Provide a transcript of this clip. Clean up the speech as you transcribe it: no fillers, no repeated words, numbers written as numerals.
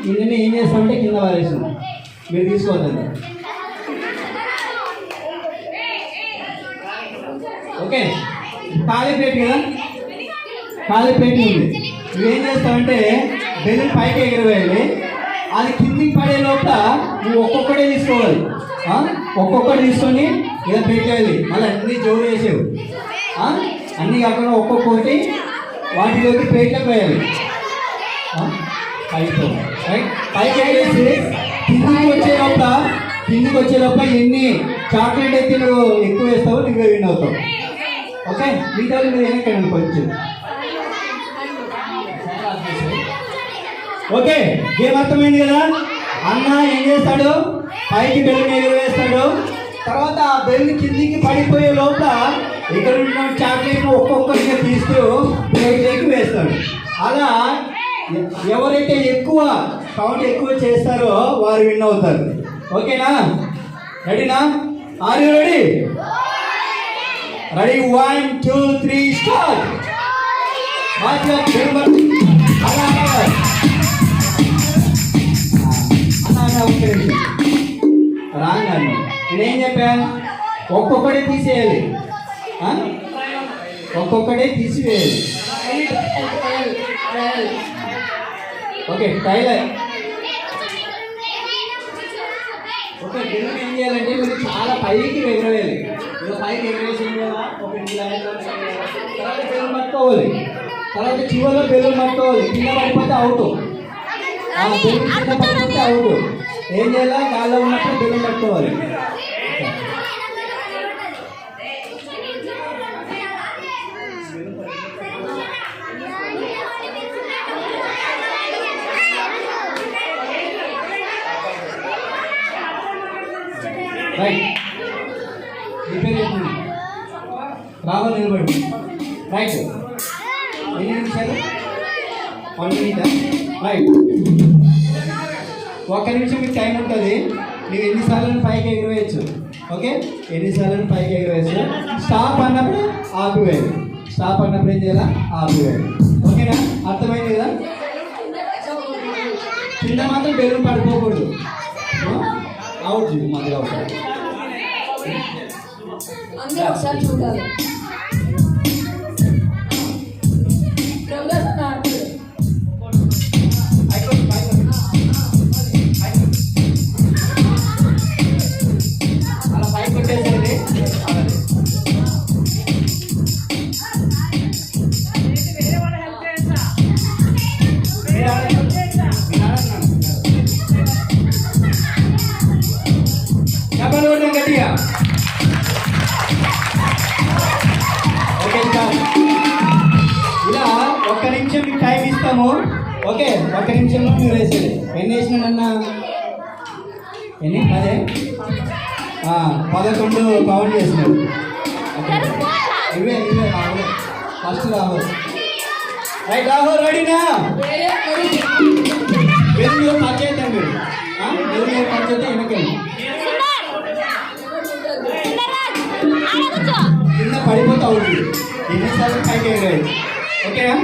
ఇన్ని ఏం చేస్తామంటే కింద వారేసాం. మీరు తీసుకోవద్దండి. ఓకే, ఖాళీ ప్లేట్ కదా, ఖాళీ ప్లేట్ ఉంది. నువ్వేం చేస్తావంటే బెలూన్ పైకి ఎగరవేయాలి. అది కిందికి పడే లోపల నువ్వు ఒక్కొక్కటే తీసుకోవాలి. ఒక్కొక్కటి తీసుకొని ఇలా పెట్టేయాలి. మళ్ళీ అన్ని జోరు వేసేవు. అన్నీ కాకుండా ఒక్కొక్కటి వాటిలోకి ప్లేట్లోకి వేయాలి. పైకి పైకి ఎగరేసి కిందికి వచ్చే లోపల ఎన్ని చాక్లెట్ అయితే నువ్వు ఎక్కువ వేస్తావో నువ్వే విన్ అవుతావు. ఓకే, మిగతా మీరు వెనక్కండి కొంచెం. ఓకే, గేమ్ అర్థమైంది కదా. అన్న ఏం చేస్తాడు, పైకి బెలూన్ ఎగరవేస్తాడు. తర్వాత ఆ బెలూన్ కిందికి పడిపోయే లోపల ఇక్కడ ఉన్న చాక్లెట్ ఒక్కొక్కరిగా తీస్తూ ప్లేట్లోకి వేస్తాడు. అలా ఎవరైతే ఎక్కువ కౌంట్ ఎక్కువ చేస్తారో వారు విన్ అవుతారు. ఓకేనా, రెడీనా? Are you ready? Ready, 1 2 3 start. రాంగాను నేనేం చెప్పాను, ఒక్కొక్కటే తీసేయాలి. ఒక్కొక్కటే తీసివేయాలి. Okay, tailor. ఓకే, బెలూన్ ఏం చేయాలంటే మీరు చాలా పైకి ఎగరవేయాలి. ఇలా పైకి ఎగరేసి తర్వాత బెలూన్ పట్టుకోవాలి. తర్వాత చివరిలో బెలూన్ పట్టుకోవాలి. కింద పడిపోతే అవుట్. బెలూన్ కింద పడిపోతే అవుట్. ఏం చేయాలి, గాల్లో ఉన్నప్పుడు బెలూన్ పట్టుకోవాలి. రైట్, రాహుల్ నిలబడి. రైట్, ఎన్ని నిమిషాలు? 1 minute. రైట్, 1 నిమిషం మీకు టైం ఉంటుంది. మీరు ఎన్నిసార్లు పైకి ఎగరవేయచ్చు. ఓకే, ఎన్నిసార్లు పైకి ఎగరవేయచ్చు. స్టాప్ అన్నప్పుడు ఆపివేయాలి. స్టాప్ అన్నప్పుడు ఏం చేయాలా, ఆపివేయాలి. ఓకేనా, అర్థమైంది కదా. కింద మాత్రం బెలూన్ పడిపోకూడదు. అవుట్ చూడు మధ్యలో ఒకసారి. అందరూ ఒకసారి చూడాలి. అలా పైకి కొట్టేసండి. గట్టిగా. ఓకే సార్, ఇలా 1 నిమిషం మీకు టైం ఇస్తాము. ఓకే, 1 నిమిషంలో మీరు వేసేది. ఎన్ని వేసినాడన్నా? ఎన్ని? అదే 11 కౌంట్ చేసినాడు. ఇవే ఫస్ట్ రాహుల్. రైట్, రాహుల్ రెడీనా? బెలూన్ టచ్ అవుతాం మీరు. బెలూన్ టచ్ అయితే వెనకండి. కింద పడిపోతా ఉంది. ఎన్నిసార్లు పైకి ఎగరాయి. ఓకేనా?